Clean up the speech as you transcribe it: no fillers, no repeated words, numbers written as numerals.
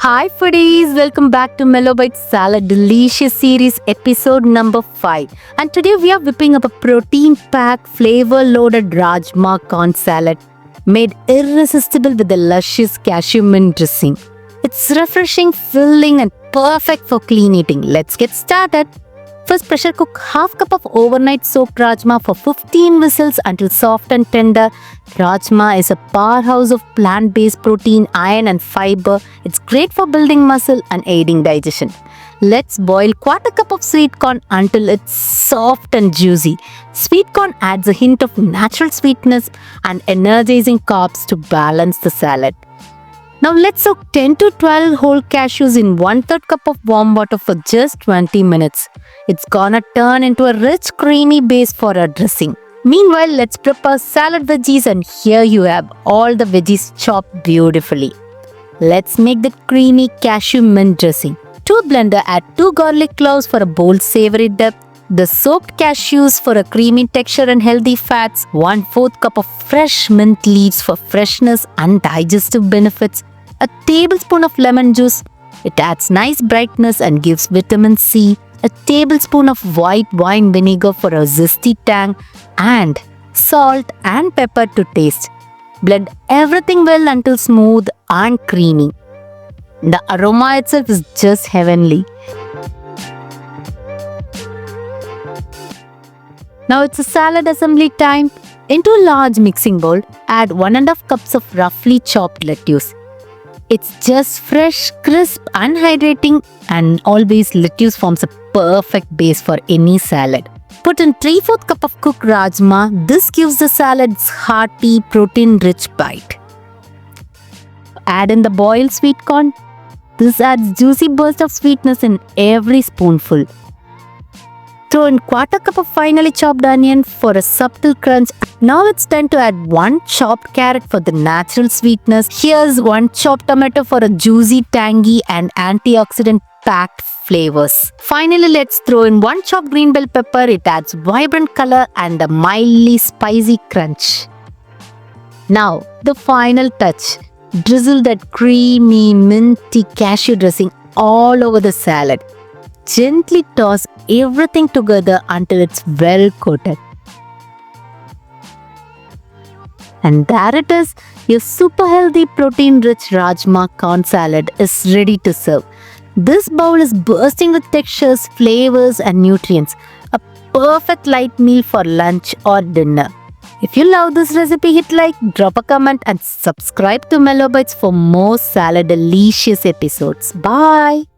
Hi foodies, welcome back to Mellowbites Saladelicious series episode number 5. And today we are whipping up a protein-packed, flavor-loaded Rajma Corn Salad made irresistible with the luscious cashew mint dressing. It's refreshing, filling and perfect for clean eating. Let's get started. First, pressure cook half cup of overnight soaked rajma for 15 whistles until soft and tender. Rajma is a powerhouse of plant-based protein, iron and fiber. It's great for building muscle and aiding digestion. Let's boil quarter cup of sweet corn until it's soft and juicy. Sweet corn adds a hint of natural sweetness and energizing carbs to balance the salad. Now let's soak 10 to 12 whole cashews in 1/3 cup of warm water for just 20 minutes. It's gonna turn into a rich creamy base for our dressing. Meanwhile, let's prepare salad veggies and here you have all the veggies chopped beautifully. Let's make the creamy cashew mint dressing. To a blender, add 2 garlic cloves for a bold savory depth, the soaked cashews for a creamy texture and healthy fats, 1/4 cup of fresh mint leaves for freshness and digestive benefits, a tablespoon of lemon juice. It adds nice brightness and gives vitamin C, a tablespoon of white wine vinegar for a zesty tang, and salt and pepper to taste. Blend everything well until smooth and creamy. The aroma itself is just heavenly. Now it's a salad assembly time. Into a large mixing bowl, add 1½ cups of roughly chopped lettuce. It's just fresh, crisp and hydrating, and always lettuce forms a perfect base for any salad. Put in 3/4 cup of cooked rajma. This gives the salad its hearty, protein-rich bite. Add in the boiled sweet corn. This adds juicy burst of sweetness in every spoonful. Throw in 1/4 cup of finely chopped onion for a subtle crunch. Now it's time to add 1 chopped carrot for the natural sweetness. Here's 1 chopped tomato for a juicy, tangy and antioxidant packed flavors. Finally, let's throw in 1 chopped green bell pepper. It adds vibrant color and a mildly spicy crunch. Now, the final touch. Drizzle that creamy, minty cashew dressing all over the salad. Gently toss everything together until it's well coated. And there it is, your super healthy protein-rich Rajma Corn Salad is ready to serve. This bowl is bursting with textures, flavors and nutrients. A perfect light meal for lunch or dinner. If you love this recipe, hit like, drop a comment and subscribe to Mellowbites for more Saladelicious episodes. Bye!